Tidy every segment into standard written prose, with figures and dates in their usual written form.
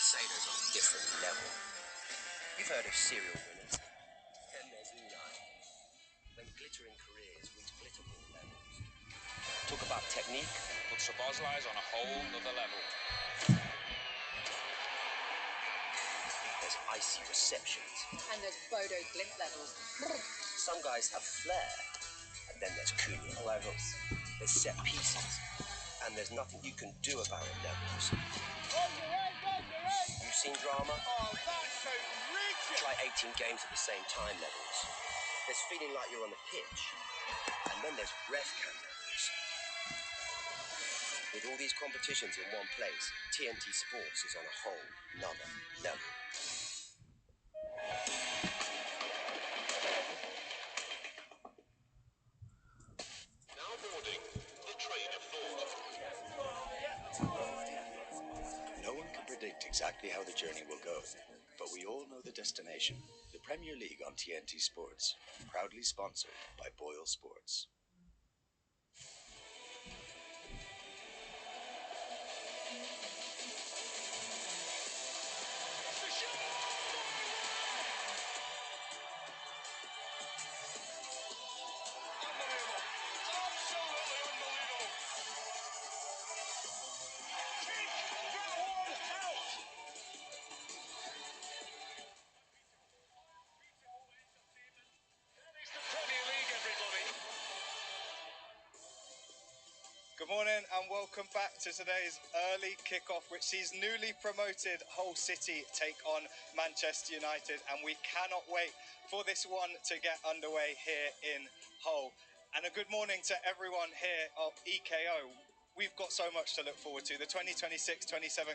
Sailors on a different level. You've heard of serial winners. Then there's Unai. When glittering careers reach glitterball levels. Talk about technique. Put Szoboszlai's on a whole nother level. There's icy receptions. And there's Bodo Glimt levels. Some guys have flair. And then there's Cunha levels. There's set pieces. And there's nothing you can do about it levels. You've seen drama? Oh, that's outrageous! Try 18 games at the same time levels. There's feeling like you're on the pitch. And then there's ref cam levels. With all these competitions in one place, TNT Sports is on a whole nother level. Now boarding the train of thought. No one can predict exactly how the journey will go, but we all know the destination, the Premier League on TNT Sports, proudly sponsored by Boyle Sports. Good morning and welcome back to today's early kickoff, which sees newly promoted Hull City take on Manchester United, and we cannot wait for this one to get underway here in Hull. And a good morning to everyone here at EKO. We've got so much to look forward to. The 2026-27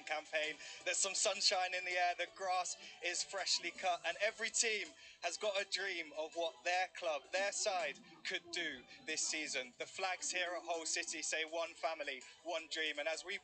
campaign, there's some sunshine in the air, the grass is freshly cut, and every team has got a dream of what their club, their side, could do this season. The flags here at Hull City say one family, one dream, and as we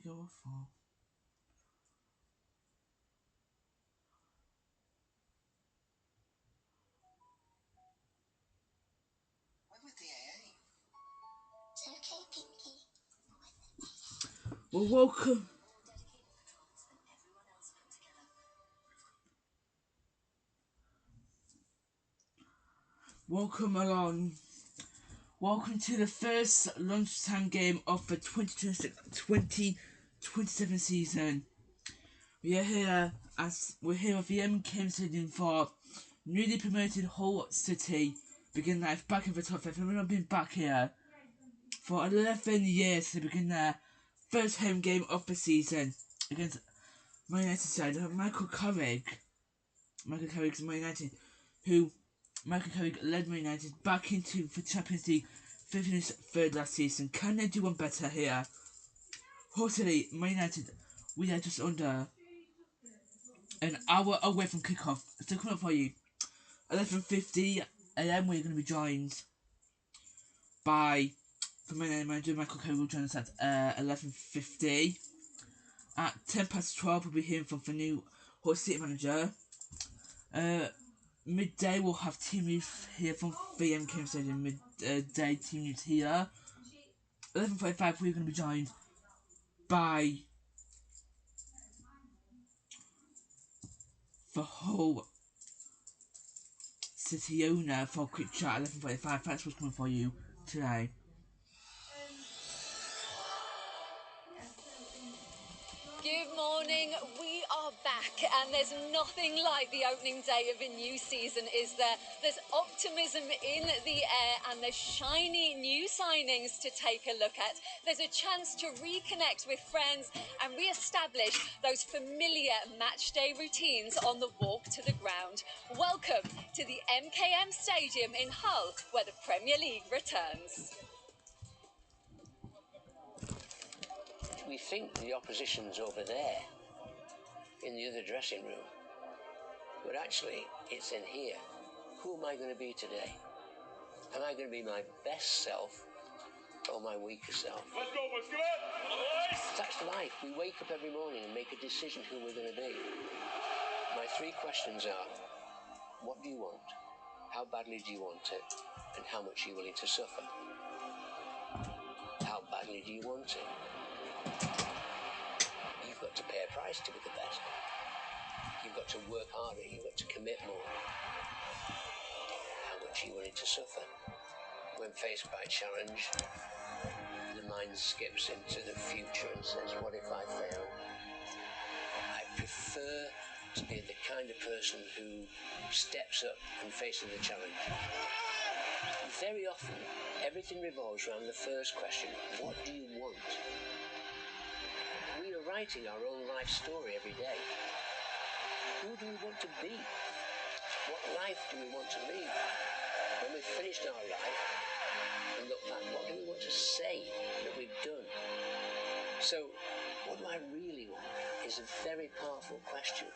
go off for? Well, welcome. Welcome along. Welcome to the first lunchtime game of the 2026-2027 season. We're here at the MKM Stadium for newly promoted Hull City begin life back in the top 5. We've not been back here for 11 years to begin their first home game of the season against Man United side. Michael Carrick's Man United, Michael Carrick led Man United back into the Champions League, finished third last season. Can they do one better here? Hopefully, Man United, we are just under an hour away from kickoff. So coming up for you, 11:50 AM, we're going to be joined by manager Michael Carrick will join us at 11:50. At 12:10 we'll be hearing from the new Hull City manager. Midday we'll have team news here from the MKM Stadium. Midday team news here. 11:45 we're going to be joined by the Hull City owner for a quick chat. 11:45. That's what's coming for you today. Good morning, we are back and there's nothing like the opening day of a new season, is there? There's optimism in the air and there's shiny new signings to take a look at. There's a chance to reconnect with friends and re-establish those familiar matchday routines on the walk to the ground. Welcome to the MKM Stadium in Hull, where the Premier League returns. We think the opposition's over there, in the other dressing room. But actually, it's in here. Who am I going to be today? Am I going to be my best self or my weaker self? Let's go, boys. Come on. Boys. That's life. We wake up every morning and make a decision who we're going to be. My three questions are, what do you want? How badly do you want it? And how much are you willing to suffer? How badly do you want it? You've got to pay a price to be the best. You've got to work harder. You've got to commit more. How much are you willing to suffer? When faced by challenge, the mind skips into the future and says, what if I fail? I prefer to be the kind of person who steps up and faces the challenge. Very often, everything revolves around the first question, what do you want? We are writing our own life story every day. Who do we want to be? What life do we want to lead? When we've finished our life and look back, what do we want to say that we've done? So, what do I really want is a very powerful question.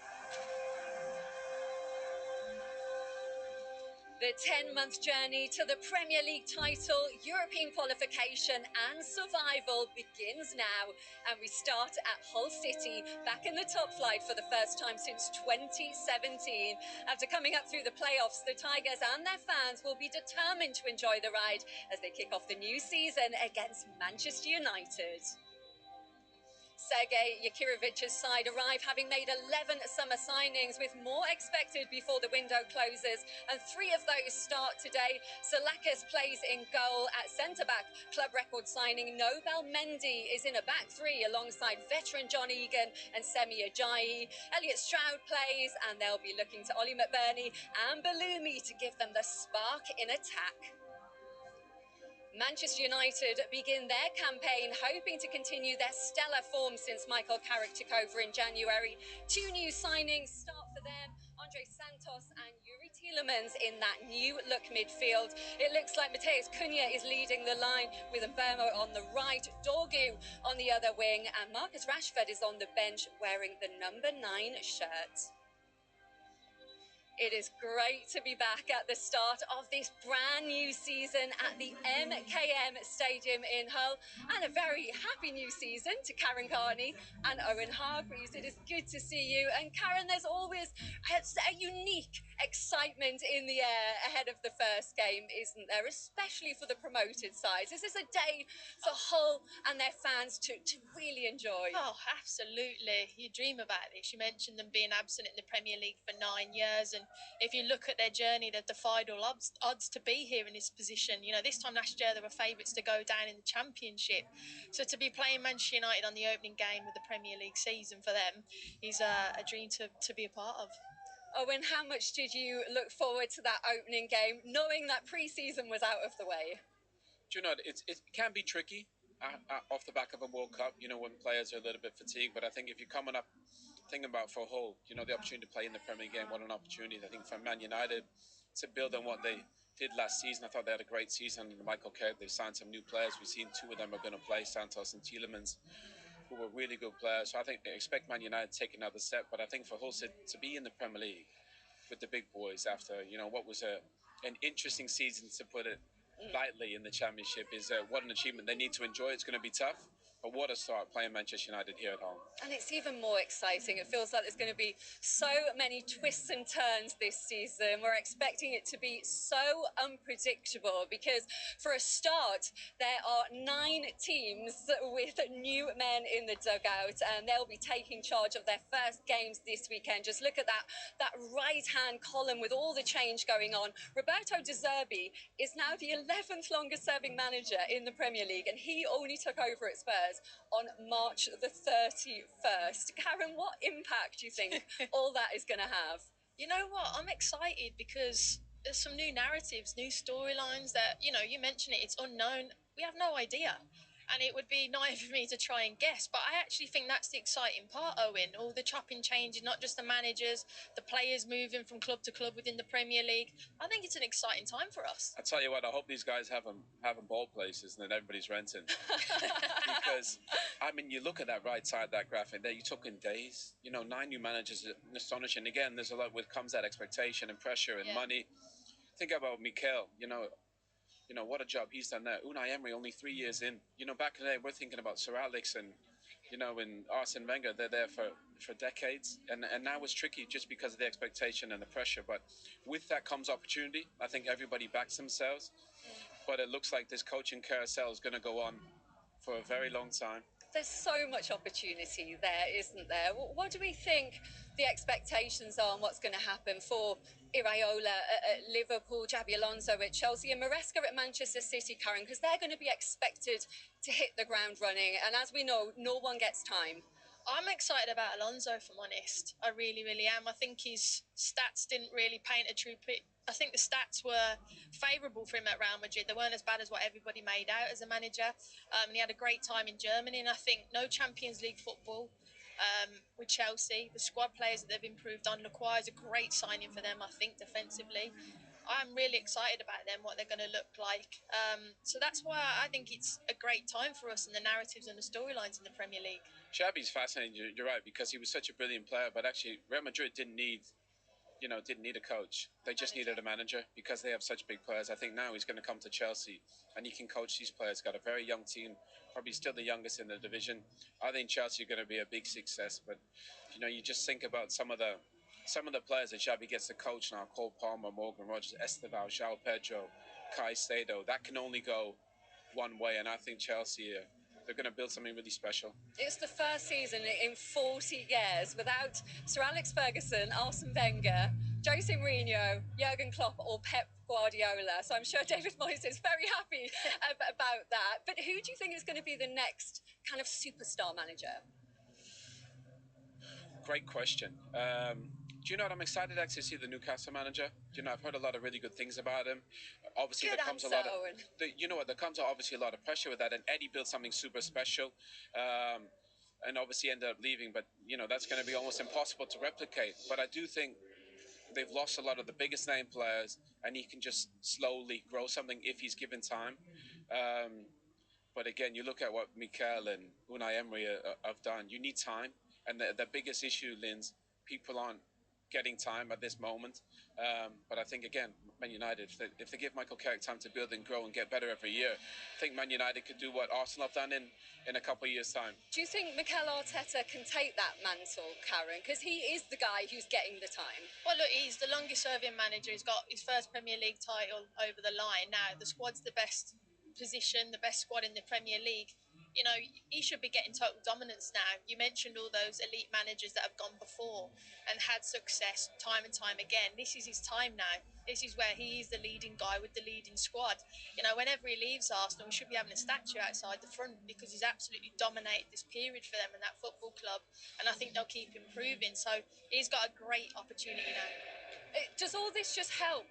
The 10-month journey to the Premier League title, European qualification and survival begins now. And we start at Hull City, back in the top flight for the first time since 2017. After coming up through the playoffs, the Tigers and their fans will be determined to enjoy the ride as they kick off the new season against Manchester United. Sergei Yakirovic's side arrive having made 11 summer signings, with more expected before the window closes, and 3 of those start today. Salakis plays in goal. At centre-back, club record signing Nobel Mendy is in a back 3 alongside veteran John Egan and Semi Ajayi. Elliot Stroud plays, and they'll be looking to Ollie McBurney and Balumi to give them the spark in attack. Manchester United begin their campaign hoping to continue their stellar form since Michael Carrick took over in January. 2 new signings start for them, Andre Santos and Yuri Tielemans in that new look midfield. It looks like Mateus Cunha is leading the line, with Mbeumo on the right, Dorgu on the other wing, and Marcus Rashford is on the bench wearing the number 9 shirt. It is great to be back at the start of this brand new season at the MKM Stadium in Hull, and a very happy new season to Karen Carney and Owen Hargreaves. It is good to see you. And Karen, there's always a unique excitement in the air ahead of the first game, isn't there? Especially for the promoted sides. Is this a day for Hull and their fans to really enjoy? Oh, absolutely. You dream about this. You mentioned them being absent in the Premier League for 9 years, and if you look at their journey, they've defied all odds to be here in this position. You know, this time last year they were favourites to go down in the Championship. So to be playing Manchester United on the opening game of the Premier League season for them is a dream to be a part of. Owen, how much did you look forward to that opening game, knowing that pre-season was out of the way? Do you know, it can be tricky off the back of a World Cup, you know, when players are a little bit fatigued. But I think if you're coming up thinking about for Hull, you know, the opportunity to play in the Premier League game, what an opportunity. I think for Man United to build on what they did last season, I thought they had a great season under Michael Carrick. They've signed some new players. We've seen two of them are going to play, Santos and Tielemans, who were really good players. So I think they expect Man United to take another step. But I think for Hull to be in the Premier League with the big boys after, you know, what was an interesting season, to put it lightly, in the Championship is what an achievement. They need to enjoy it. It's going to be tough. But what a start playing Manchester United here at home. And it's even more exciting. It feels like there's going to be so many twists and turns this season. We're expecting it to be so unpredictable because, for a start, there are 9 teams with new men in the dugout, and they'll be taking charge of their first games this weekend. Just look at that right-hand column with all the change going on. Roberto De Zerbi is now the 11th longest-serving manager in the Premier League, and he only took over at Spurs on March the 31st. Karen, what impact do you think all that is going to have? You know what? I'm excited because there's some new narratives, new storylines that, you know, you mentioned it, it's unknown. We have no idea. And it would be naive of me to try and guess, but I actually think that's the exciting part, Owen. All the chopping changes, not just the managers, the players moving from club to club within the Premier League. I think it's an exciting time for us. I tell you what, I hope these guys have ball places and that everybody's renting. Because, I mean, you look at that right side, that graphic there, you took in days. You know, 9 new managers, astonishing. Again, there's a lot with comes that expectation and pressure and money. Think about Mikel, you know, what a job he's done there. Unai Emery, only 3 years in. You know, back in the day, we're thinking about Sir Alex and, you know, and Arsene Wenger. They're there for decades. And now it's tricky just because of the expectation and the pressure. But with that comes opportunity. I think everybody backs themselves. But it looks like this coaching carousel is going to go on for a very long time. There's so much opportunity there, isn't there? What do we think the expectations are on what's going to happen for Iraola at Liverpool, Xabi Alonso at Chelsea, and Maresca at Manchester City, Karen? Because they're going to be expected to hit the ground running. And as we know, no one gets time. I'm excited about Alonso, if I'm honest. I really, really am. I think his stats didn't really paint a true picture. I think the stats were favourable for him at Real Madrid. They weren't as bad as what everybody made out as a manager. And he had a great time in Germany. And I think no Champions League football with Chelsea. The squad players that they've improved on. Lacroix is a great signing for them, I think, defensively. I'm really excited about them, what they're going to look like. So that's why I think it's a great time for us and the narratives and the storylines in the Premier League. Xabi's fascinating, you're right, because he was such a brilliant player, but actually Real Madrid didn't need a coach. They just needed a manager because they have such big players. I think now he's going to come to Chelsea and he can coach these players. Got a very young team, probably still the youngest in the division. I think Chelsea are going to be a big success, but you know, you just think about some of the players that Xabi gets to coach now: Cole Palmer, Morgan Rogers, Esteval, João Pedro, Caicedo. That can only go one way, and I think Chelsea they're going to build something really special. It's the first season in 40 years without Sir Alex Ferguson, Arsene Wenger, Jose Mourinho, Jurgen Klopp or Pep Guardiola. So I'm sure David Moyes is very happy about that. But who do you think is going to be the next kind of superstar manager? Great question. Do you know what? I'm excited to actually see the Newcastle manager. You know, I've heard a lot of really good things about him. Obviously, there comes a lot of, there comes obviously a lot of pressure with that. And Eddie built something super special, and obviously ended up leaving. But you know, that's going to be almost impossible to replicate. But I do think they've lost a lot of the biggest name players, and he can just slowly grow something if he's given time. But again, you look at what Mikel and Unai Emery have done. You need time, and the biggest issue, Linz, people aren't getting time at this moment. But I think, again, Man United, if they give Michael Carrick time to build and grow and get better every year, I think Man United could do what Arsenal have done in a couple of years' time. Do you think Mikel Arteta can take that mantle, Karen? Because he is the guy who's getting the time. Well, look, he's the longest-serving manager. He's got his first Premier League title over the line. Now, the squad's the best position, the best squad in the Premier League. You know, he should be getting total dominance now. You mentioned all those elite managers that have gone before and had success time and time again. This is his time now. This is where he is the leading guy with the leading squad. You know, whenever he leaves Arsenal, we should be having a statue outside the front because he's absolutely dominated this period for them and that football club. And I think they'll keep improving. So he's got a great opportunity now. Does all this just help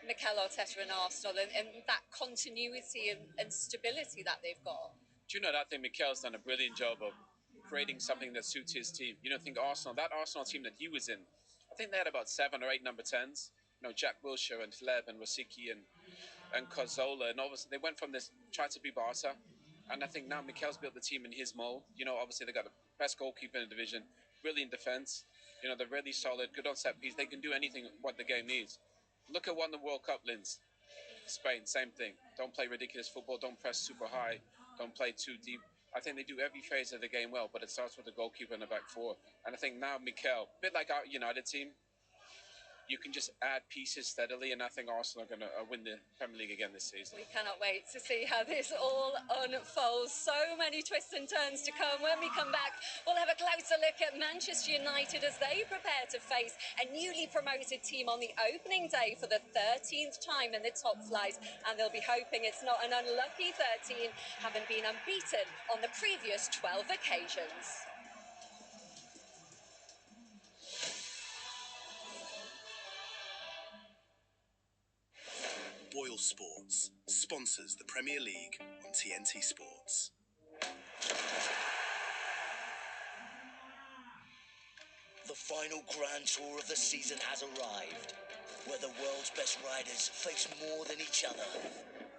Mikel Arteta and Arsenal and that continuity and stability that they've got? Do you know that? I think Mikel's done a brilliant job of creating something that suits his team. You know, think Arsenal, that Arsenal team that he was in, I think they had about 7 or 8 number 10s. You know, Jack Wilshere and Hleb and Rosicky and Cazorla. And obviously they went from this, tried to be Barca. And I think now Mikel's built the team in his mold. You know, obviously they got the best goalkeeper in the division, brilliant defense. You know, they're really solid, good on set piece. They can do anything what the game needs. Look at what the World Cup wins. Spain, same thing. Don't play ridiculous football. Don't press super high. Don't play too deep. I think they do every phase of the game well, but it starts with the goalkeeper in the back four. And I think now Mikel, a bit like our United team, you can just add pieces steadily, and I think Arsenal are going to win the Premier League again this season. We cannot wait to see how this all unfolds. So many twists and turns to come. When we come back, we'll have a closer look at Manchester United as they prepare to face a newly promoted team on the opening day for the 13th time in the top flight. And they'll be hoping it's not an unlucky 13, having been unbeaten on the previous 12 occasions. Boyle Sports sponsors the Premier League on TNT Sports. The final Grand Tour of the season has arrived, where the world's best riders face more than each other.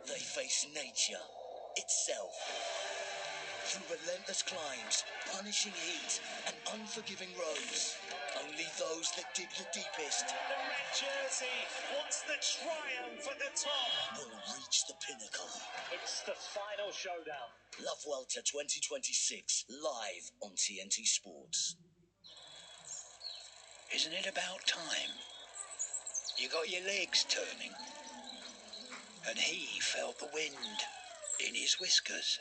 They face nature itself. Through relentless climbs, punishing heat, and unforgiving roads, only those that dig the deepest, The red jersey wants the triumph at the top. will reach the pinnacle. It's the final showdown. La Vuelta 2026, live on TNT Sports. Isn't it about time? You got your legs turning. And he felt the wind in his whiskers.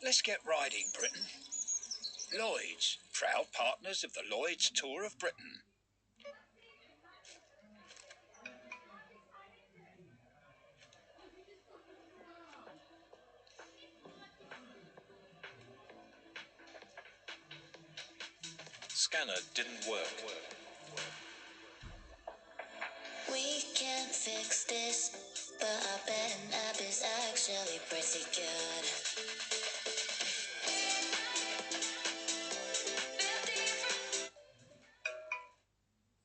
Let's get riding, Britain. Lloyds, proud partners of the Lloyds Tour of Britain. Scanner didn't work. We can't fix this, but I bet an app is actually pretty good.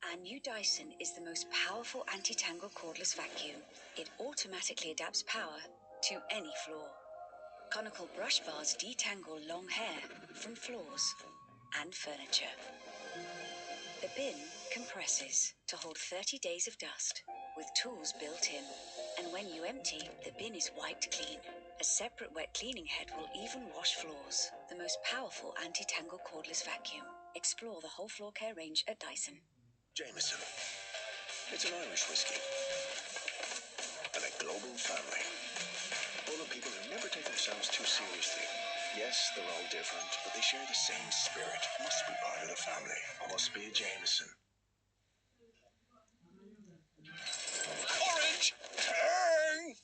Our new Dyson is the most powerful anti-tangle cordless vacuum. It automatically adapts power to any floor. Conical brush bars detangle long hair from floors and furniture. The bin compresses to hold 30 days of dust with tools built in. And when you empty, the bin is wiped clean. A separate wet cleaning head will even wash floors. The most powerful anti-tangle cordless vacuum. Explore the whole floor care range at Dyson. Jameson. It's an Irish whiskey. And a global family. Full of people who never take themselves too seriously. Yes, they're all different, but they share the same spirit. Must be part of the family. Must be a Jameson. Orange, turn!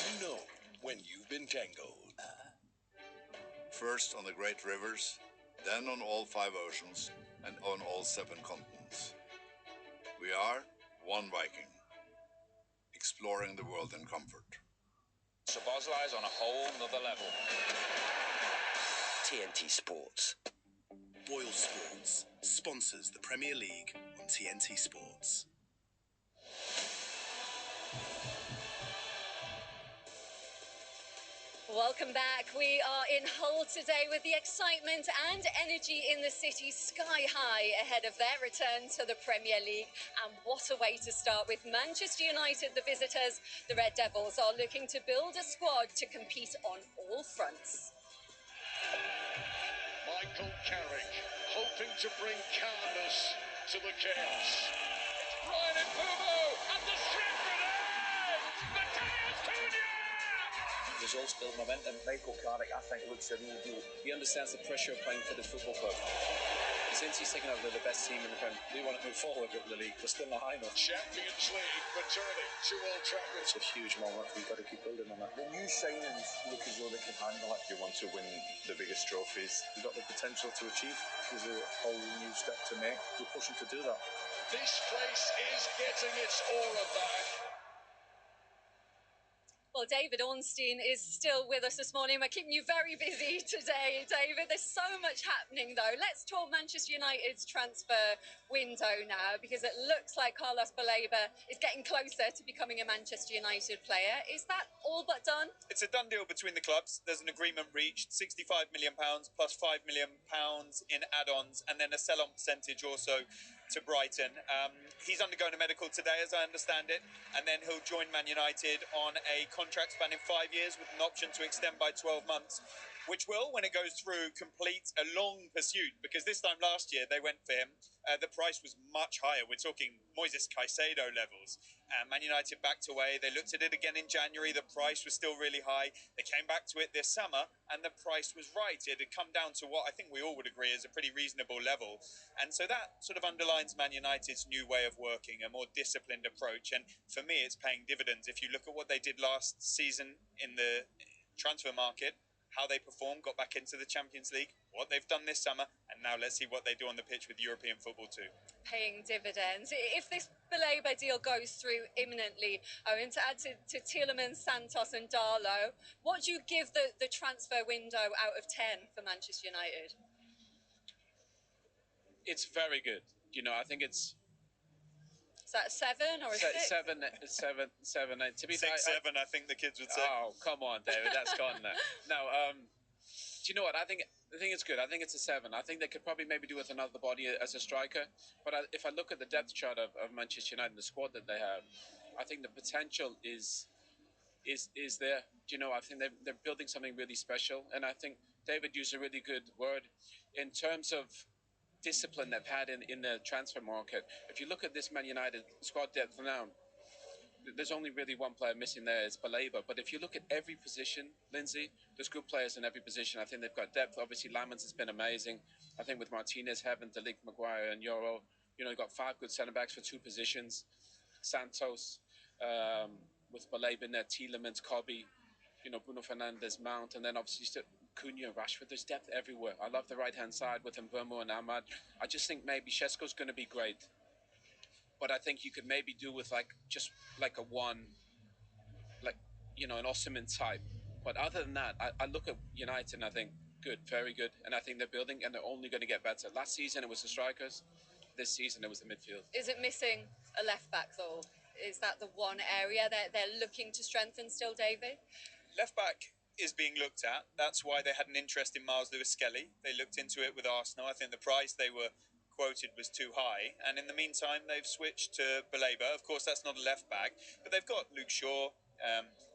You know when you've been tangled. First on the great rivers, then on all 5 oceans, and on all 7 continents. We are one Viking, exploring the world in comfort. So Bosli's on a whole nother level. TNT Sports. Boyle Sports sponsors the Premier League on TNT Sports. Welcome back. We are in Hull today with the excitement and energy in the city sky high ahead of their return to the Premier League. And what a way to start with Manchester United, the visitors. The Red Devils are looking to build a squad to compete on all fronts. Michael Carrick hoping to bring calmness to the chaos. It's Brian Mbumo at the strip grenade! Matheus Cunha! Results build momentum. Michael Carrick, I think, looks a real deal. He understands the pressure of playing for this football club. Since he's taken over the best team in the Premier League, we want to move forward with the league. We're still not high enough. Champions League returning to Old Trafford. It's a huge moment. We've got to keep building on that. The new signings look as though they can handle it. You want to win the biggest trophies. We've got the potential to achieve. There's a whole new step to make. We're pushing to do that. This place is getting its aura back. Well, David Ornstein is still with us this morning. We're keeping you very busy today, David. There's so much happening, though. Let's talk Manchester United's transfer window now, because it looks like Carlos Baleba is getting closer to becoming a Manchester United player. Is that all but done? It's a done deal between the clubs. There's an agreement reached, £65 million plus £5 million in add-ons, and then a sell-on percentage also to Brighton. He's undergoing a medical today, as I understand it, and then he'll join Man United on a contract spanning 5 years with an option to extend by 12 months, which will, when it goes through, complete a long pursuit, because this time last year they went for him. The price was much higher. We're talking Moises Caicedo levels. Man United backed away. They looked at it again in January. The price was still really high. They came back to it this summer, and the price was right. It had come down to what I think we all would agree is a pretty reasonable level. And so that sort of underlines Man United's new way of working, a more disciplined approach. And for me, it's paying dividends. If you look at what they did last season in the transfer market, how they performed, got back into the Champions League, what they've done this summer, and now let's see what they do on the pitch with European football too. Paying dividends. If this Baleba deal goes through imminently, Owen, to add to Tielemans, Santos and Darlow, what do you give the transfer window out of 10 for Manchester United? It's very good. You know, I think it's... Is that a 7 or a 6? 7, 8. To be 6, 7, I think the kids would say. Oh, come on, David, that's gone now. No, do you know what? I think it's good. I think it's a 7. I think they could probably maybe do with another body as a striker. But if I look at the depth chart of Manchester United and the squad that they have, I think the potential is there. Do you know? I think they're building something really special. And I think David used a really good word in terms of discipline they've had in the transfer market. If you look at this Man United squad depth now, there's only really one player missing there, it's Baleba. But if you look at every position, Lindsay, there's good players in every position. I think they've got depth. Obviously, Lamans has been amazing. I think with Martinez, Heaven, De Ligt, Maguire and Euro, you know, you've got 5 good centre-backs for 2 positions. Santos, with Baleba in there, Tielemans, Kobe, you know, Bruno Fernandes, Mount, and then obviously still Cunha, Rashford. There's depth everywhere. I love the right-hand side with Mbumo and Ahmad. I just think maybe Šeško's going to be great. But I think you could maybe do with just a one, you know, an Osimhen type. But other than that, I look at United and I think good, very good. And I think they're building and they're only going to get better. Last season it was the strikers. This season it was the midfield. Is it missing a left back though? Is that the one area that they're looking to strengthen still, David? Left back is being looked at. That's why they had an interest in Miles Lewis-Skelly. They looked into it with Arsenal. I think the price they were quoted was too high, and in the meantime they've switched to Baleba. Of course, that's not a left back, but they've got Luke Shaw,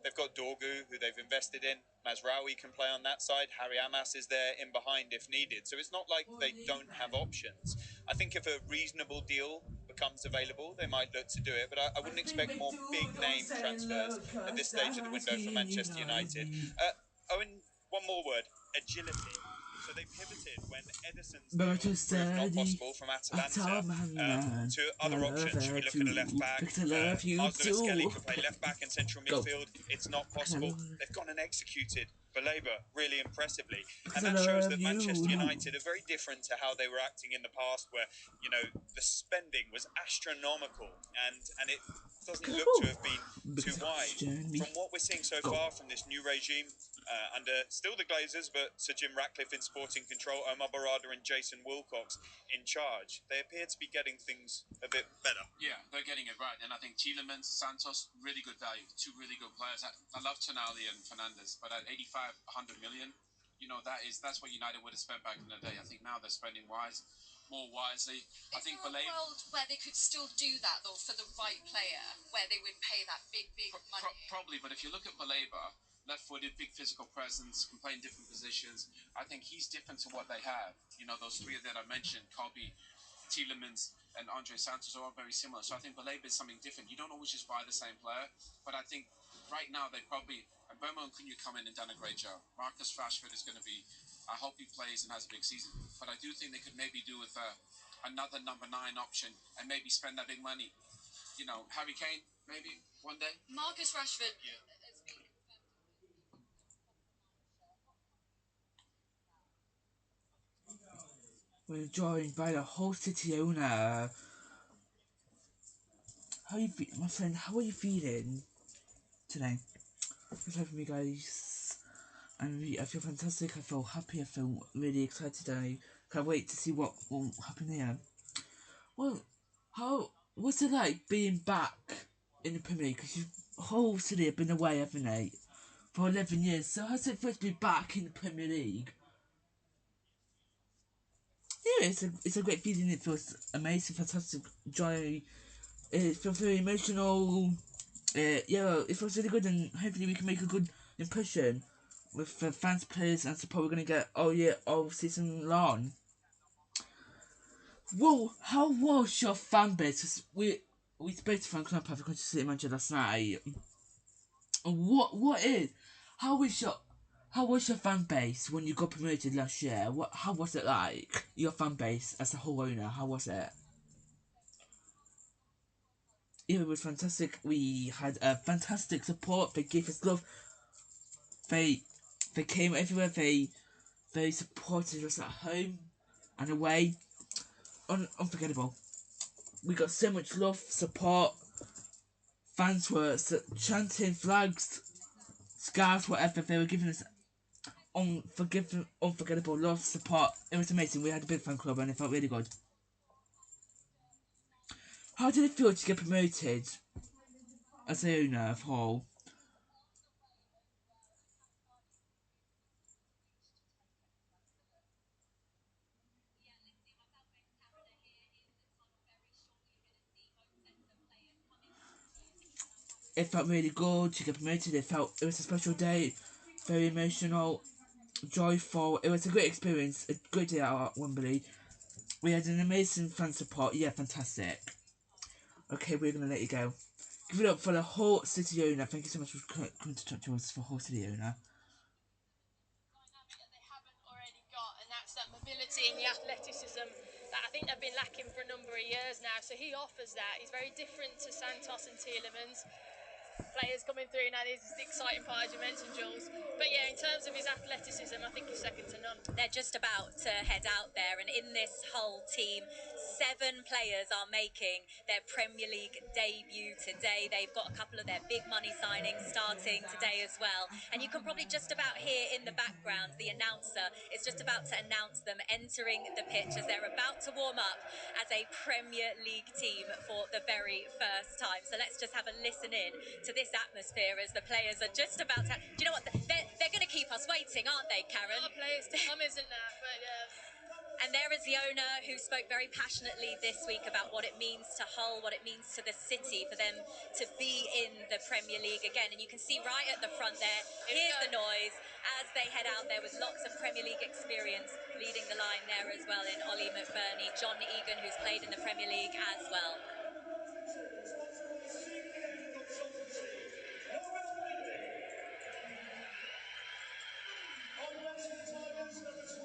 they've got Dorgu, who they've invested in. Mazraoui can play on that side. Harry Amas is there in behind if needed, so it's not like they don't have options. I think if a reasonable deal becomes available, they might look to do it, but I wouldn't expect more big name transfers at this stage of the window for Manchester United. Owen, one more word: agility. So they pivoted when Ederson's proved not possible from Atalanta to other options. Should we look at a left back? Miles Lewis-Skelly could play left back and central midfield. It's not possible. They've gone and executed Baleba really impressively, and that shows that Manchester United are very different to how they were acting in the past, where, you know, the spending was astronomical and it doesn't look to have been too wide. From what we're seeing so far from this new regime, under still the Glazers, but Sir Jim Ratcliffe in sporting control, Omar Barada and Jason Wilcox in charge, they appear to be getting things a bit better. Yeah, they're getting it right, and I think Tielemans, Santos, really good value. 2 really good players. I love Tonali and Fernandes, but at 85 100 million. You know, that's what United would have spent back in the day. I think now they're spending more wisely. I think Is there a world where they could still do that, though, for the right player, where they would pay that big money? Probably, but if you look at Baleba, left-footed, big physical presence, can play in different positions. I think he's different to what they have. You know, those three that I mentioned, Kobe, Tielemans, and Andre Santos are all very similar. So I think Baleba is something different. You don't always just buy the same player, but I think right now they probably, and Bomo and Cunha come in and done a great job. Marcus Rashford is going to be, I hope he plays and has a big season, but I do think they could maybe do with another number 9 option and maybe spend that big money. You know, Harry Kane, maybe one day. Marcus Rashford. We're joined by the Hull City owner. My friend, how are you feeling today? Just like me, guys. I feel fantastic. I feel happy. I feel really excited. I can't wait to see what will happen here. Well, what's it like being back in the Premier League? Because Hull City have been away, haven't they, for 11 years. So how's it feel to be back in the Premier League? Yeah, it's a great feeling. It feels amazing, fantastic, joy. It feels very emotional. Yeah, it feels really good, and hopefully we can make a good impression with the fans, players, and support we're gonna get all season long. Well, how was your fan base? 'Cause we spoke to Frank Lampard for Manchester City manager last night. How was your fan base when you got promoted last year? How was it like? Your fan base as a whole owner, how was it? Yeah, it was fantastic. We had a fantastic support. They gave us love. They came everywhere. They supported us at home and away. Unforgettable. We got so much love, support. Fans were chanting, flags, scarves, whatever. They were giving us unforgettable love, support. It was amazing. We had a big fan club and it felt really good. How did it feel to get promoted as the owner of Hull? It felt really good to get promoted. It was a special day, very emotional, joyful. It was a great experience, a great day out at Wembley. We had an amazing fan support. Yeah, fantastic. Okay, we're gonna let you go. Give it up for the Hull City owner. Thank you so much for coming to talk to us for Hull City owner. And that's that mobility and the athleticism that I think they've been lacking for a number of years now. So he offers that. He's very different to Santos and Tielemans. Players coming through now. This is the exciting part, as you mentioned, Jules. But yeah, in terms of his athleticism, I think he's second to none. They're just about to head out there, and in this whole team, 7 players are making their Premier League debut today. They've got a couple of their big money signings starting today as well. And you can probably just about hear in the background the announcer is just about to announce them entering the pitch as they're about to warm up as a Premier League team for the very first time. So let's just have a listen in to this atmosphere as the players are just about to... Do you know what? They're going to keep us waiting, aren't they, Karen? A lot of players to come, isn't there? But and there is the owner who spoke very passionately this week about what it means to Hull, what it means to the city for them to be in the Premier League again. And you can see right at the front there, here's the noise as they head out there with lots of Premier League experience leading the line there as well in Ollie McBurney, John Egan, who's played in the Premier League as well.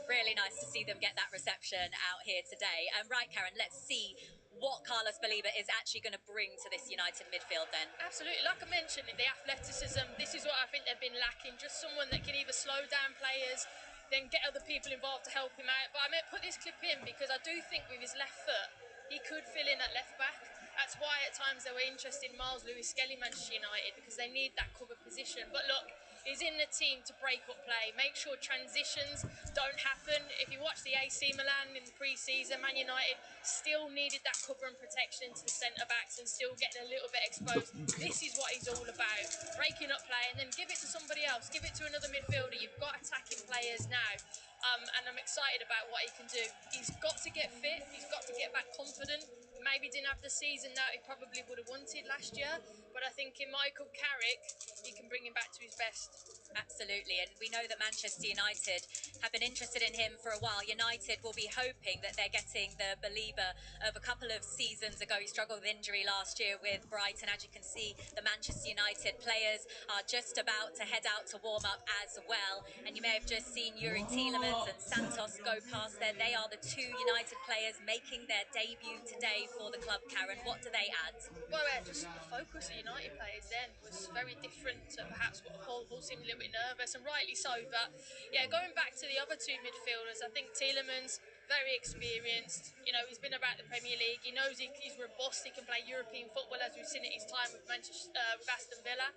Really nice to see them get that reception out here today. Right, Karen, let's see what Carlos Baleba is actually going to bring to this United midfield then. Absolutely. Like I mentioned, the athleticism, this is what I think they've been lacking. Just someone that can either slow down players, then get other people involved to help him out. But I meant put this clip in because I do think with his left foot, he could fill in at left back. That's why at times they were interested in Miles Lewis-Skelly, Manchester United, because they need that cover position. But look, is in the team to break up play, make sure transitions don't happen. If you watch the AC Milan in the pre-season, Man United still needed that cover and protection into the centre-backs and still getting a little bit exposed. This is what he's all about, breaking up play and then give it to somebody else, give it to another midfielder. You've got attacking players now. And I'm excited about what he can do. He's got to get fit, he's got to get back confident. Maybe didn't have the season that he probably would have wanted last year, but I think in Michael Carrick, he can bring him back to his best. Absolutely, and we know that Manchester United have been interested in him for a while. United will be hoping that they're getting the Belieber of a couple of seasons ago. He struggled with injury last year with Brighton. As you can see, the Manchester United players are just about to head out to warm up as well. And you may have just seen Yuri Tielemans and Santos go past there. They are the two United players making their debut today for the club, Karen. What do they add? Well, just the focus of United players then was very different to perhaps what Hull seemed a little bit nervous, and rightly so. But yeah, going back to the other two midfielders, I think Tielemans, very experienced. You know, he's been about the Premier League. He knows he's robust. He can play European football, as we've seen at his time with with Aston Villa.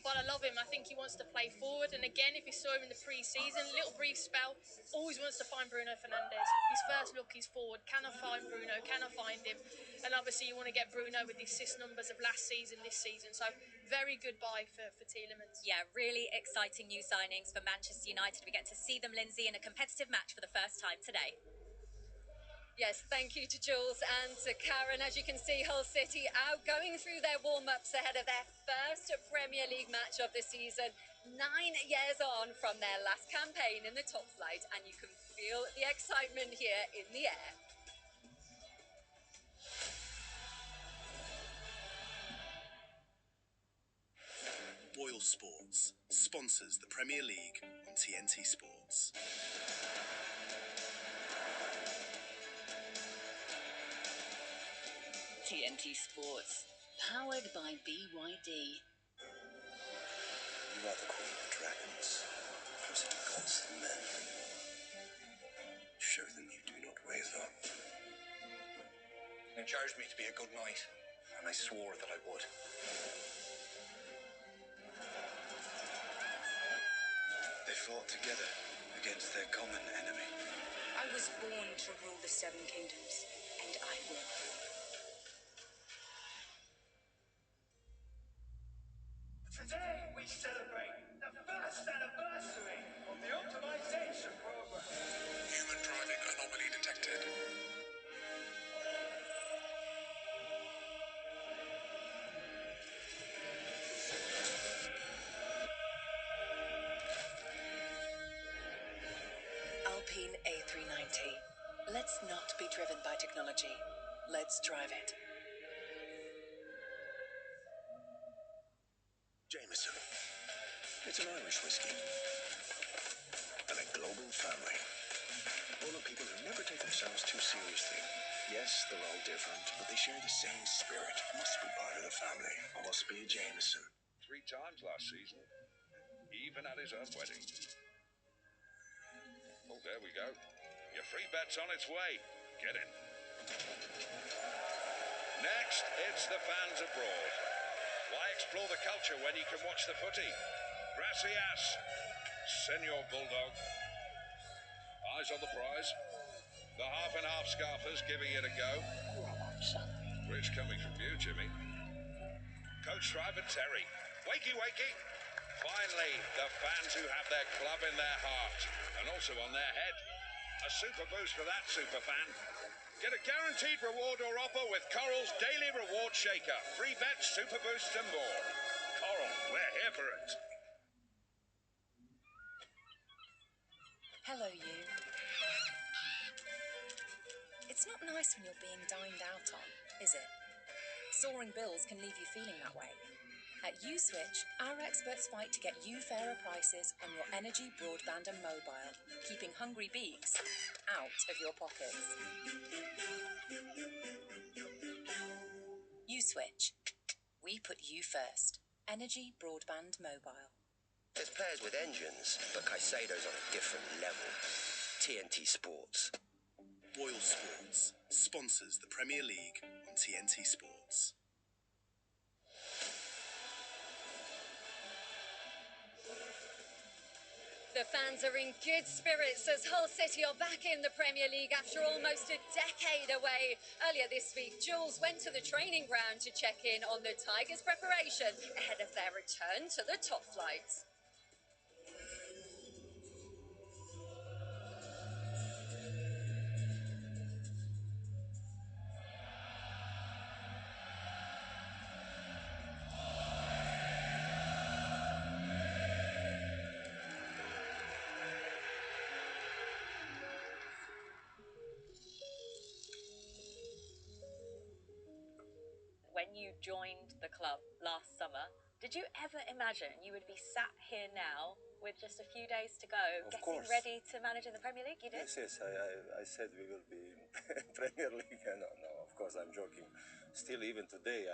But I love him. I think he wants to play forward. And again, if you saw him in the pre-season, little brief spell, always wants to find Bruno Fernandes. His first look is forward. Can I find Bruno? Can I find him? And obviously, you want to get Bruno with the assist numbers of last season, this season. So very good buy for Tielemans. Yeah, really exciting new signings for Manchester United. We get to see them, Lindsay, in a competitive match for the first time today. Yes, thank you to Jules and to Karen. As you can see, Hull City out going through their warm-ups ahead of their first Premier League match of the season, 9 years on from their last campaign in the top flight, and you can feel the excitement here in the air. Boyle Sports sponsors the Premier League on TNT Sports. TNT Sports, powered by BYD. You are the queen of dragons, closer to gods than men. Show them you do not waver. They charged me to be a good knight, and I swore that I would. They fought together against their common enemy. I was born to rule the Seven Kingdoms, and I will. Today we celebrate the first anniversary of the optimization program. Human driving anomaly detected. Alpine A390. Let's not be driven by technology. Let's drive it. Jameson. It's an Irish whiskey. And a global family. Full of people who never take themselves too seriously. Yes, they're all different, but they share the same spirit. Must be part of the family. Must be a Jameson. 3 times last season, even at his own wedding. Oh, there we go. Your free bet's on its way. Get in. Next, it's the fans abroad. Why explore the culture when you can watch the footy? Gracias, Senor Bulldog. Eyes on the prize. The half and half scarfers giving it a go. Rich coming from you, Jimmy. Coach Strive and Terry. Wakey, wakey. Finally, the fans who have their club in their heart and also on their head. A super boost for that super fan. Get a guaranteed reward or offer with Coral's Daily Reward Shaker. Free bets, super boosts and more. Coral, we're here for it. Hello, you. It's not nice when you're being dined out on, is it? Soaring bills can leave you feeling that way. At Uswitch, our experts fight to get you fairer prices on your energy, broadband and mobile, keeping hungry beaks out of your pockets. Uswitch. We put you first. Energy, broadband, mobile. There's players with engines, but Caicedo's on a different level. TNT Sports. Boyle Sports sponsors the Premier League on TNT Sports. The fans are in good spirits as Hull City are back in the Premier League after almost a decade away. Earlier this week, Jules went to the training ground to check in on the Tigers' preparation ahead of their return to the top flight. When you joined the club last summer, did you ever imagine you would be sat here now with just a few days to go, Of getting course. ready to manage in the Premier League? You did? Yes, I said we will be in Premier League. No, of course, I'm joking. Still, even today,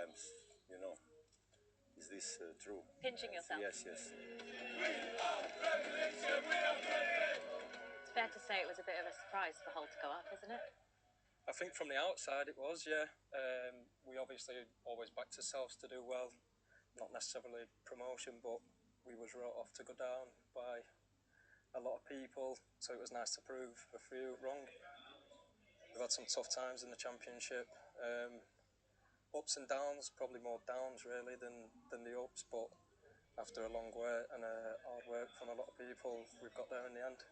is this true? Pinching yourself. Yes. It's fair to say it was a bit of a surprise for Hull to go up, isn't it? I think from the outside it was, yeah. We obviously always backed ourselves to do well, not necessarily promotion, but we was wrote off to go down by a lot of people, so it was nice to prove a few wrong. We've had some tough times in the Championship, ups and downs, probably more downs really than the ups, but after a long wait and hard work from a lot of people, we've got there in the end.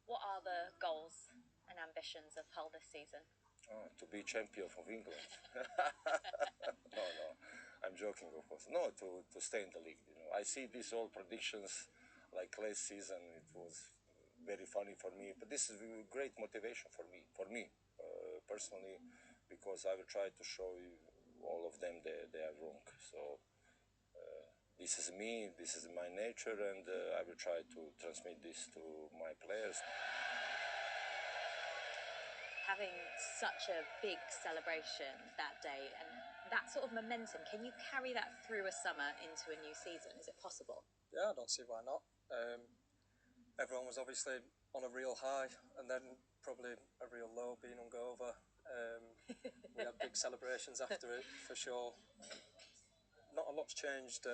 What are the goals and ambitions of Hull this season? To be champion of England. No, I'm joking, of course. No, to stay in the league. I see these old predictions like last season. It was very funny for me, but this is great motivation for me personally, because I will try to show you all of them they are wrong. So this is me, this is my nature, and I will try to transmit this to my players. Having such a big celebration that day and that sort of momentum, can you carry that through a summer into a new season? Is it possible? Yeah, I don't see why not. Everyone was obviously on a real high and then probably a real low being hungover. We had big celebrations after it, for sure. Not a lot's changed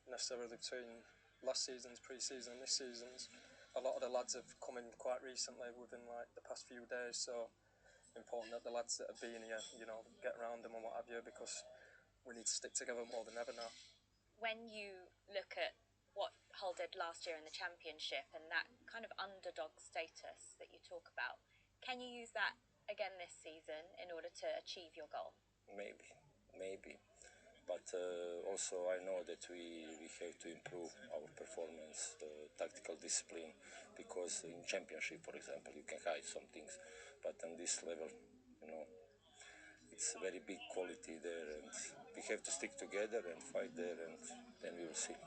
necessarily between last season's pre-season and this season's. A lot of the lads have come in quite recently within like the past few days, so important that the lads that have been here, get around them and what have you, because we need to stick together more than ever now. When you look at what Hull did last year in the Championship and that kind of underdog status that you talk about, can you use that again this season in order to achieve your goal? Maybe. But also I know that we have to improve our performance, tactical discipline, because in Championship, for example, you can hide some things, but on this level, it's a very big quality there, and we have to stick together and fight there, and then we will see.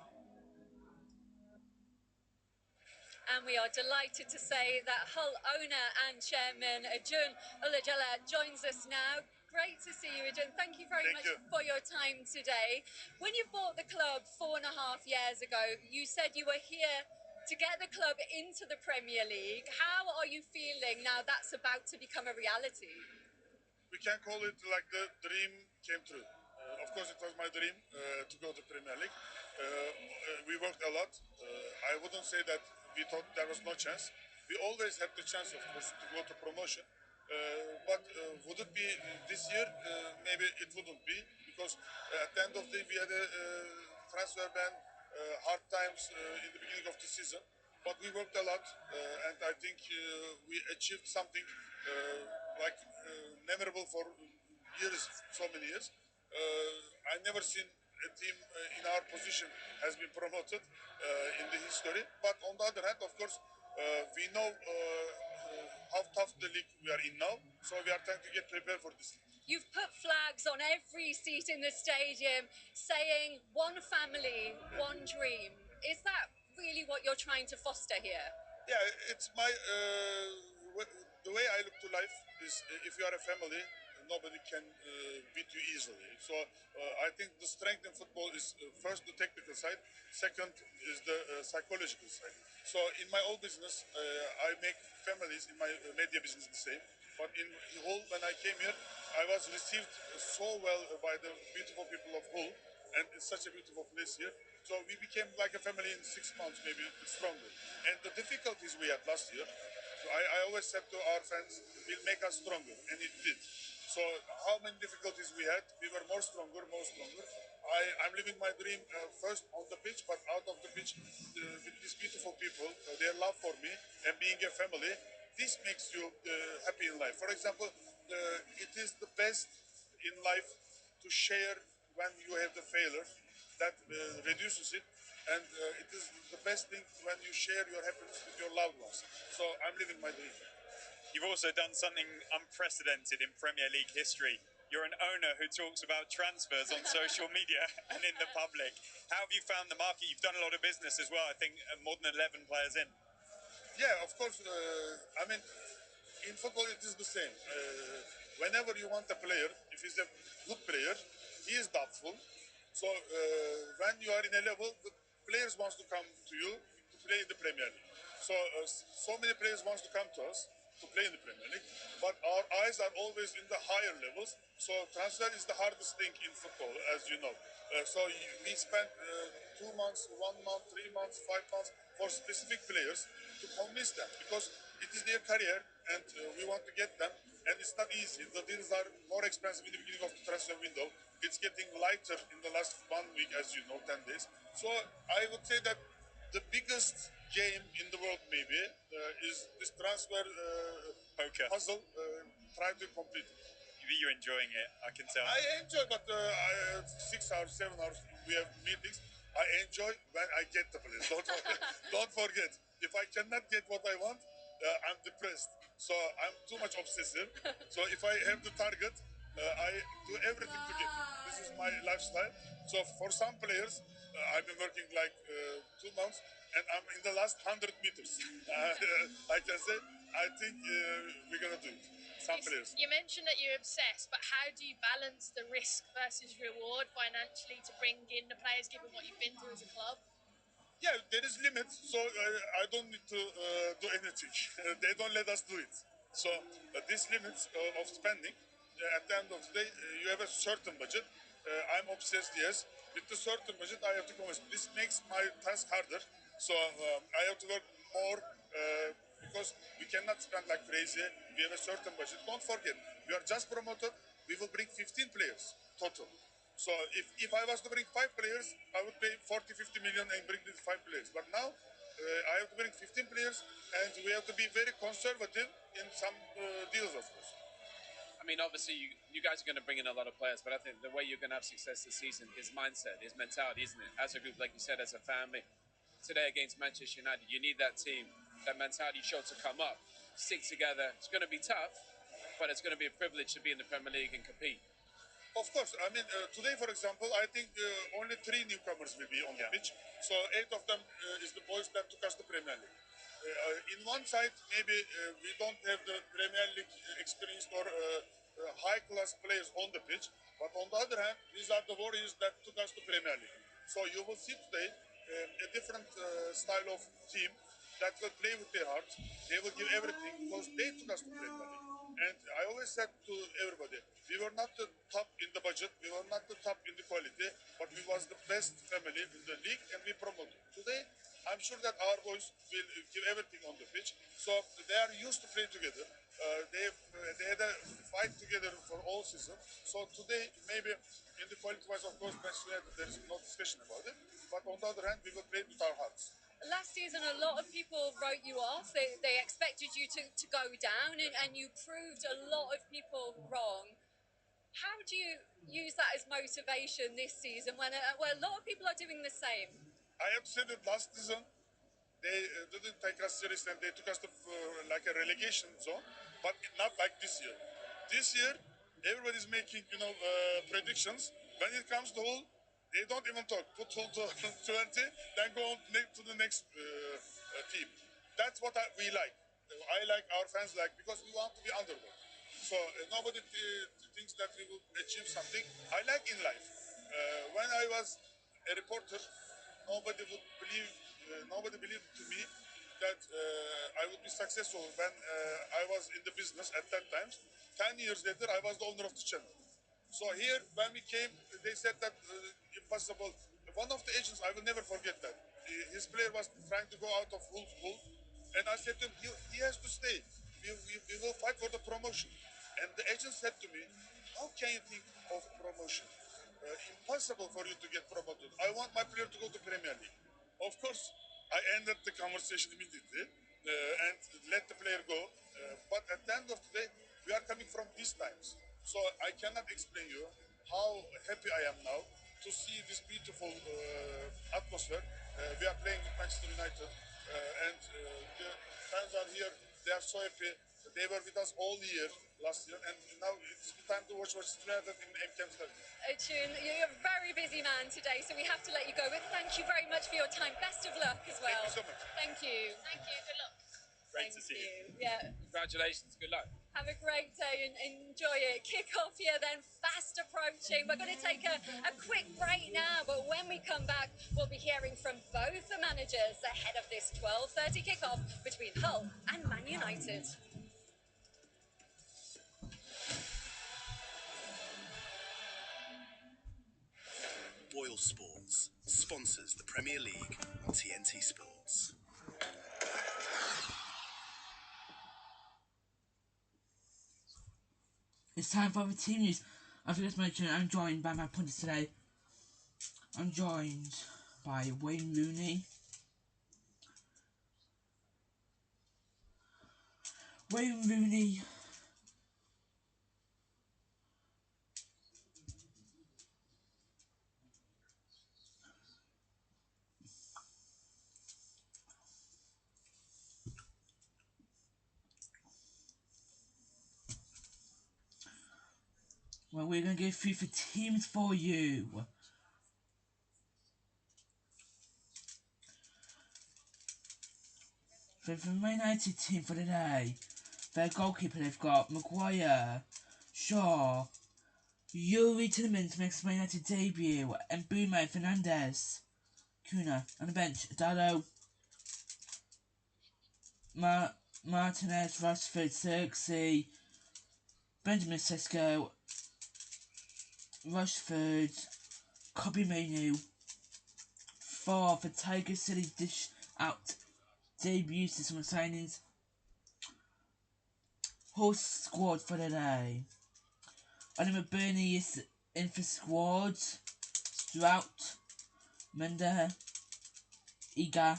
And we are delighted to say that Hull owner and chairman Acun Ilıcalı joins us now. Great to see you, Acun. Thank you very much for your time today. When you bought the club 4.5 years ago, you said you were here to get the club into the Premier League. How are you feeling now that's about to become a reality? We can call it like the dream came true. Of course, it was my dream to go to Premier League. We worked a lot. I wouldn't say that we thought there was no chance. We always had the chance, of course, to go to promotion. But would it be this year? Maybe it wouldn't be, because at the end of the day we had a transfer ban, hard times in the beginning of the season. But we worked a lot, and I think we achieved something memorable for years, so many years. I never seen a team in our position has been promoted in the history. But on the other hand, of course, we know how tough the league we are in now, so we are trying to get prepared for this. You've put flags on every seat in the stadium saying one family, one dream. Is that really what you're trying to foster here? Yeah, it's my the way I look to life is if you are a family, nobody can beat you easily. So I think the strength in football is first the technical side, second is the psychological side. So in my old business, I make families, in my media business the same. But in Hull, when I came here, I was received so well by the beautiful people of Hull. and it's such a beautiful place here. So we became like a family in 6 months, maybe stronger. And the difficulties we had last year, so I always said to our fans, will make us stronger, and it did. So how many difficulties we had, we were more stronger, more stronger. I'm living my dream first on the pitch, but out of the pitch with these beautiful people, their love for me and being a family. This makes you happy in life. For example, it is the best in life to share when you have the failure. That reduces it, and it is the best thing when you share your happiness with your loved ones. So I'm living my dream. You've also done something unprecedented in Premier League history. You're an owner who talks about transfers on social media and in the public. How have you found the market? You've done a lot of business as well, I think more than 11 players in. Yeah, of course. I mean, in football it is the same. Whenever you want a player, if he's a good player, he is doubtful. So when you are in a level, the players wants to come to you to play in the Premier League. So so many players wants to come to us to play in the Premier League, but our eyes are always in the higher levels. So transfer is the hardest thing in football, as you know. So we spent 2 months, 1 month, 3 months, 5 months for specific players to convince them, because it is their career and we want to get them, and it's not easy. The deals are more expensive in the beginning of the transfer window. It's getting lighter in the last 1 week, as you know, 10 days. So I would say that the biggest game in the world maybe is this transfer poker puzzle. Try to complete it. You're enjoying it, I can tell. I enjoy, but 6 hours, 7 hours, we have meetings. I enjoy when I get the place. Don't forget. If I cannot get what I want, I'm depressed. So I'm too much obsessive. So if I have the target, I do everything to get it. This is my lifestyle. So for some players, I've been working like 2 months, and I'm in the last 100 meters. I can say, I think we're gonna do it. Some players. You mentioned that you're obsessed, but how do you balance the risk versus reward financially to bring in the players, given what you've been through as a club? Yeah, there is limits, so I don't need to do anything. They don't let us do it. So these limits of spending, at the end of the day, you have a certain budget. I'm obsessed, yes. With the certain budget, I have to convince. This makes my task harder. So I have to work more because we cannot spend like crazy. We have a certain budget. Don't forget, we are just promoted. We will bring 15 players total. So if I was to bring 5 players, I would pay 40, 50 million and bring these 5 players. But now I have to bring 15 players, and we have to be very conservative in some deals, of course. I mean, obviously, you guys are going to bring in a lot of players, but I think the way you're going to have success this season is mindset, is mentality, isn't it? As a group, like you said, as a family. Today against Manchester United, you need that team, that mentality show to come up, stick together. It's going to be tough, but it's going to be a privilege to be in the Premier League and compete. Of course. I mean, today, for example, I think only 3 newcomers will be on the pitch. So 8 of them is the boys that took us to Premier League. In one side, maybe we don't have the Premier League experienced or high-class players on the pitch. But on the other hand, these are the warriors that took us to Premier League. So you will see today a different style of team that will play with their heart. They will give everything because they took us to Premier League. And I always said to everybody, we were not the top in the budget, we were not the top in the quality, but we was the best family in the league, and we promoted. Today, I'm sure that our boys will give everything on the pitch. So they are used to play together. They had a fight together for all season. So today, maybe in the quality-wise, of course, there is no discussion about it. But on the other hand, we will play with our hearts. Last season, a lot of people wrote you off. They expected you to go down, and you proved a lot of people wrong. How do you use that as motivation this season when a lot of people are doing the same? I have said it last season. They didn't take us seriously, and they took us to like a relegation zone, but not like this year. This year, everybody's making predictions. When it comes to Hull, they don't even talk. Put Hull to 20, then go on to the next team. That's what we like. I like, our fans like, because we want to be underdog. So nobody thinks that we will achieve something. I like in life. When I was a reporter, nobody would believe. Nobody believed to me that I would be successful when I was in the business at that time. 10 years later, I was the owner of the channel. So here, when we came, they said that impossible. One of the agents, I will never forget that. His player was trying to go out of Hull, and I said to him, he has to stay. We will fight for the promotion. And the agent said to me, how can you think of promotion? Impossible for you to get promoted. I want my player to go to Premier League. Of course, I ended the conversation immediately and let the player go. But at the end of the day, we are coming from these times. So I cannot explain you how happy I am now to see this beautiful atmosphere. We are playing with Manchester United and the fans are here. They are so happy. They were with us all year last year, and now it's the time to watch Manchester United in MKM Stadium. Ochun, you're a very busy man today, so we have to let you go. But thank you very much for your time. Best of luck as well. Thank you so much. Thank you. Thank you. Good luck. Great to see you. Yeah. Congratulations. Good luck. Have a great day and enjoy it. Kick off here then, fast approaching. We're going to take a quick break now, but when we come back, we'll be hearing from both the managers ahead of this 12:30 kickoff between Hull and Man United. Boyle Sports sponsors the Premier League on TNT Sports. It's time for the team news. I forgot to mention I'm joined by my punters today. I'm joined by Wayne Rooney. Wayne Rooney. Well, we're going to go through the teams for you. For the Man United team for today, their goalkeeper they've got Maguire, Shaw, Yuri Tillemans makes Man United debut, and Bruno Fernandes. Kuna on the bench, Dado, Martinez, Rashford, Xerxes, Benjamin Sesko, Rashford, Kobe Manu. For Tiger City dish out debuts to some signings. Whole squad for the day. Oliver Burnley is in for squad. Strout, Mender, Iga,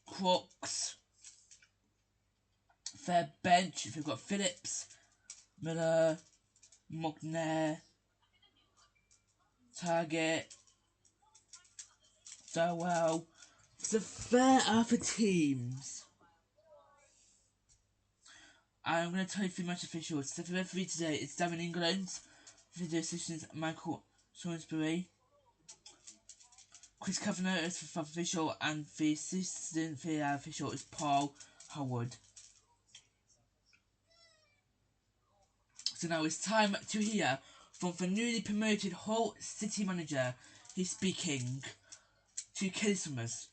Crooks. Fair bench if you've got Phillips, Miller, Mugner, Target, Darwell. It's a fair other teams. I'm going to tell you three match officials. So for the referee today, it's Darren England. Video assistants Michael Shrewsbury. Chris Kavanagh is the fourth official, and the assistant VAR official is Paul Howard. So now it's time to hear from the newly promoted Hull City manager. He's speaking to Kelly Summers.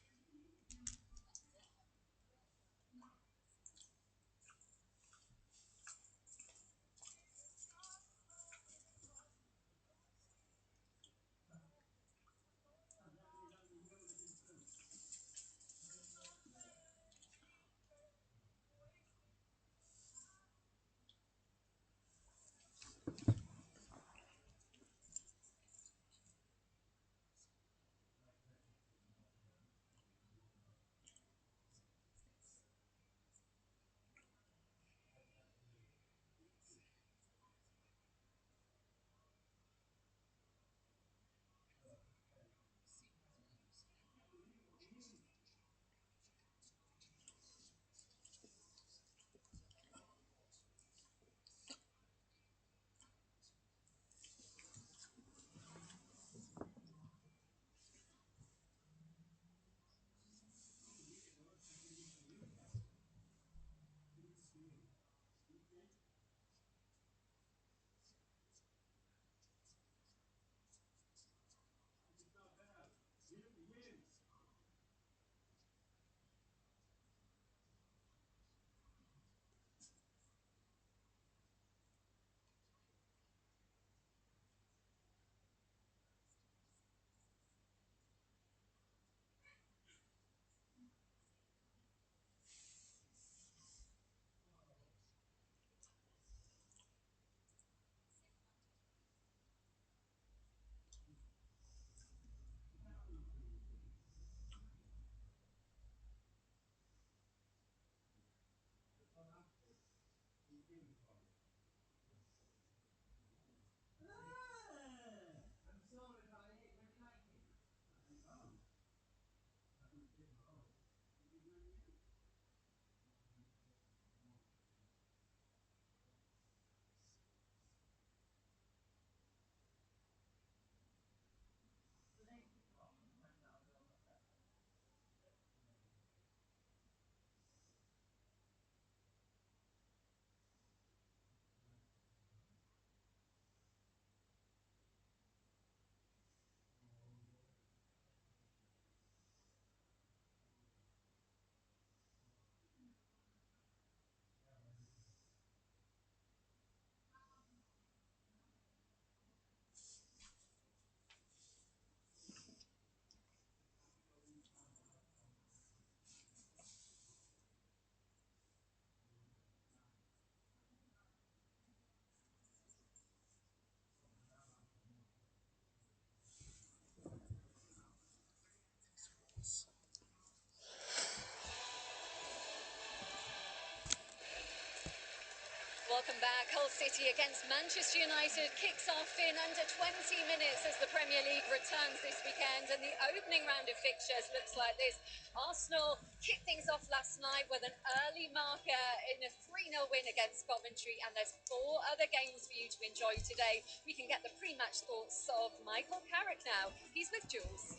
Welcome back. Hull City against Manchester United kicks off in under 20 minutes as the Premier League returns this weekend, and the opening round of fixtures looks like this. Arsenal kicked things off last night with an early marker in a 3-0 win against Coventry, and there's 4 other games for you to enjoy today. We can get the pre-match thoughts of Michael Carrick now. He's with Jules.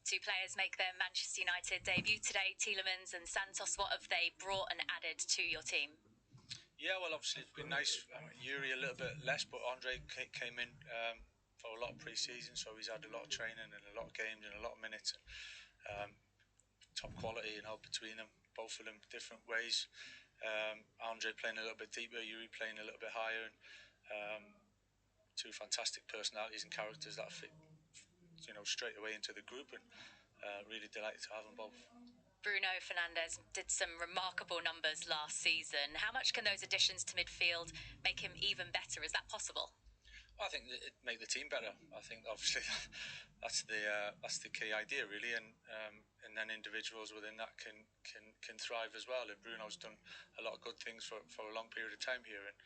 2 players make their Manchester United debut today, Tielemans and Santos. What have they brought and added to your team? Yeah, well, obviously it's been nice. Yuri a little bit less, but Andre came in for a lot of pre-season, so he's had a lot of training and a lot of games and a lot of minutes. Top quality, between them, both of them different ways. Andre playing a little bit deeper, Yuri playing a little bit higher. And, 2 fantastic personalities and characters that fit, straight away into the group, and really delighted to have them both. Bruno Fernandes did some remarkable numbers last season. How much can those additions to midfield make him even better? Is that possible? I think it make the team better. I think obviously that's the key idea really, and then individuals within that can thrive as well. And Bruno's done a lot of good things for a long period of time here, and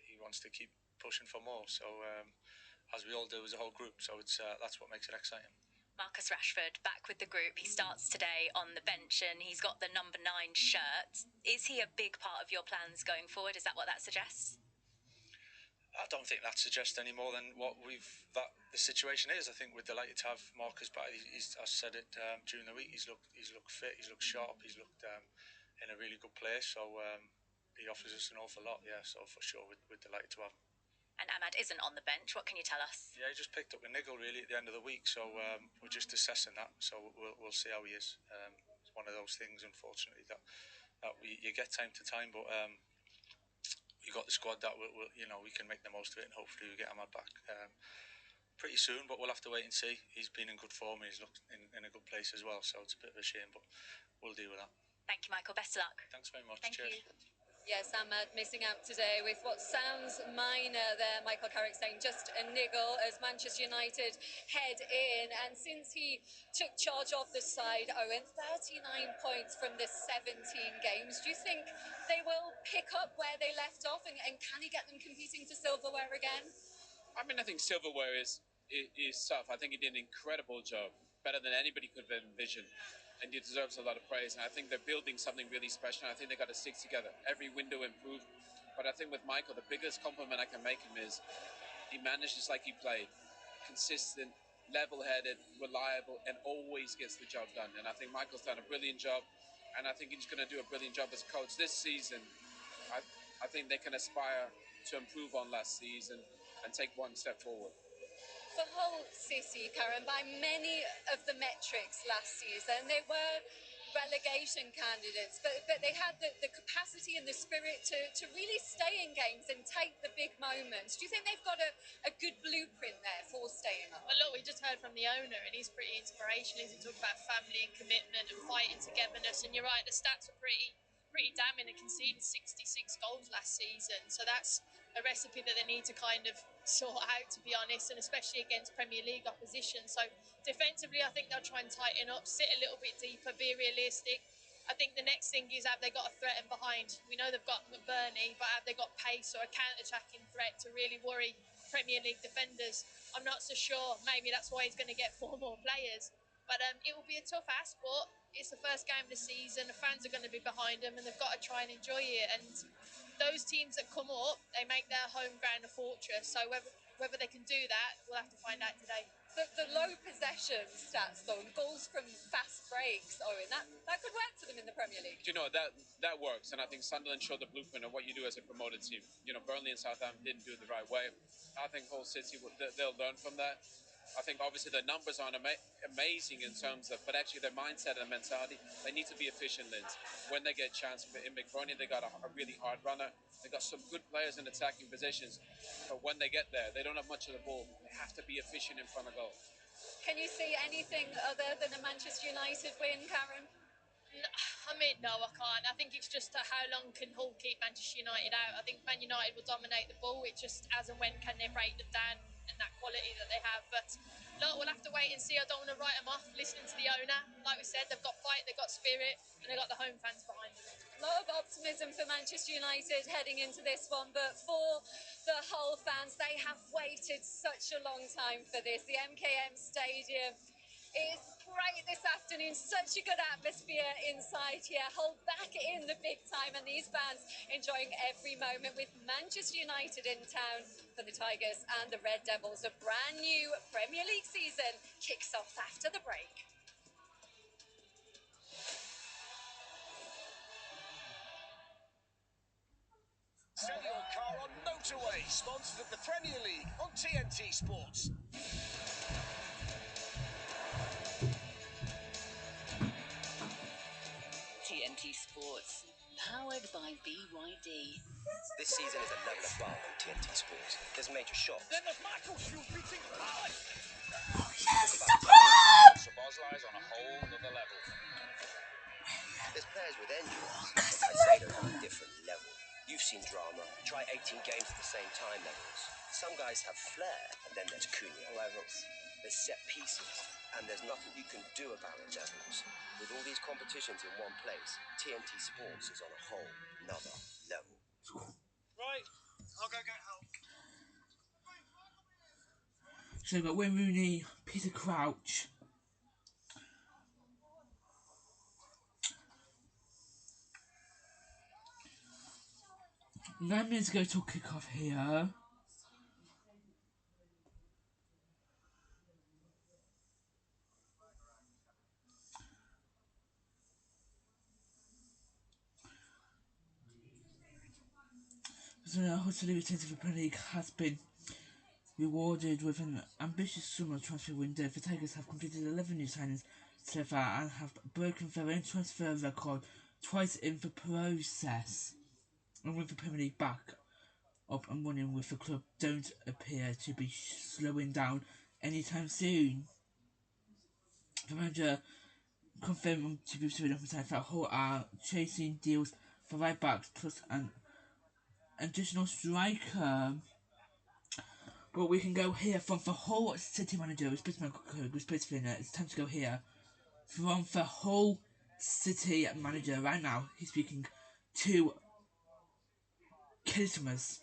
he wants to keep pushing for more. So as we all do as a whole group. So that's what makes it exciting. Marcus Rashford back with the group. He starts today on the bench and he's got the number 9 shirt. Is he a big part of your plans going forward? Is that what that suggests? I don't think that suggests any more than what the situation is. I think we're delighted to have Marcus back. I said it during the week. He's looked fit. He's looked sharp. He's looked in a really good place. So he offers us an awful lot. Yeah. So for sure, we're delighted to have him. And Ahmad isn't on the bench. What can you tell us? Yeah, he just picked up a niggle really at the end of the week, so we're just assessing that. So we'll see how he is. It's one of those things, unfortunately, that you get time to time, but you got the squad that we can make the most of it, and hopefully we get Ahmad back pretty soon. But we'll have to wait and see. He's been in good form. He's looked in a good place as well, so it's a bit of a shame, but we'll deal with that. Thank you, Michael. Best of luck. Thanks very much. Thank Cheers. you. Yes, Ahmad missing out today with what sounds minor there. Michael Carrick saying just a niggle as Manchester United head in. And since he took charge of the side, Owen, 39 points from the 17 games. Do you think they will pick up where they left off, and can he get them competing for silverware again? I think silverware is tough. I think he did an incredible job, better than anybody could have envisioned. And he deserves a lot of praise. And I think they're building something really special. And I think they got to stick together. Every window improved. But I think with Michael, the biggest compliment I can make him is he manages like he played. Consistent, level-headed, reliable, and always gets the job done. And I think Michael's done a brilliant job. And I think he's going to do a brilliant job as coach this season. I think they can aspire to improve on last season and take one step forward. For Hull City, Karen, by many of the metrics last season, they were relegation candidates, but they had the capacity and the spirit to really stay in games and take the big moments. Do you think they've got a good blueprint there for staying up? Well, look, we just heard from the owner, and he's pretty inspirational. He's talking about family and commitment and fighting togetherness. And you're right, the stats are pretty damning. They conceded 66 goals last season, so that's a recipe that they need to kind of sort out, to be honest, and especially against Premier League opposition. So defensively, I think they'll try and tighten up, sit a little bit deeper, be realistic. I think the next thing is, have they got a threat in behind? We know they've got McBurney, but have they got pace or a counter-attacking threat to really worry Premier League defenders? I'm not so sure. Maybe that's why he's going to get 4 more players. But it will be a tough ask, but it's the first game of the season. The fans are going to be behind them, and they've got to try and enjoy it. And those teams that come up, they make their home ground a fortress. So whether they can do that, we'll have to find out today. The low possession stats, though, goals from fast breaks, Owen, that could work for them in the Premier League. Do you know, that works, and I think Sunderland showed the blueprint of what you do as a promoted team. Burnley and Southampton didn't do it the right way. I think Hull City, they'll learn from that. I think obviously the numbers aren't amazing in terms of, but actually their mindset and mentality, they need to be efficient, Linz. When they get a chance, in McBurney, they got a really hard runner. They got some good players in attacking positions, but when they get there, they don't have much of the ball. They have to be efficient in front of goal. Can you see anything other than a Manchester United win, Karen? No, I can't. I think it's just how long can Hull keep Manchester United out. I think Man United will dominate the ball. It's just as and when can they break them down and that quality that they have. But look, we'll have to wait and see. I don't want to write them off. Listening to the owner, like we said, they've got fight, they've got spirit, and they've got the home fans behind them. lot of optimism for Manchester United heading into this one, but for the Hull fans, they have waited such a long time for this. The MKM Stadium is great this afternoon, such a good atmosphere inside here. Hull back in the big time, and these fans enjoying every moment with Manchester United in town for the Tigers and the Red Devils. A brand new Premier League season kicks off after the break. Sell your car on Motorway, sponsors of the Premier League on TNT Sports. TNT Sports, powered by BYD. This season is a level above on TNT Sports. There's major shocks. Then there's Michael beating Alex. Yes, the Prem. Szoboszlai is on a whole other level. There's players with injuries. I'd say they're on a different level. You've seen drama. Try 18 games at the same time levels. Some guys have flair, and then there's Cunha levels. There's set pieces, and there's nothing you can do about it levels. With all these competitions in one place, TNT Sports is on a whole nother level. Right, I'll go get help. So we've got Wayne Rooney, Peter Crouch. 9 minutes ago till kick-off here. So hopefully return to the Premier League has been rewarded with an ambitious summer transfer window. The Tigers have completed 11 new signings so far and have broken their own transfer record twice in the process. And with the Premier League back up and running with the club don't appear to be slowing down anytime soon. The manager confirmed to BBC Radio that Hull are chasing deals for right backs plus an additional striker. But we can go here from the Hull City manager, it's time to go here. From the Hull City manager right now, he's speaking to Kelly Summers.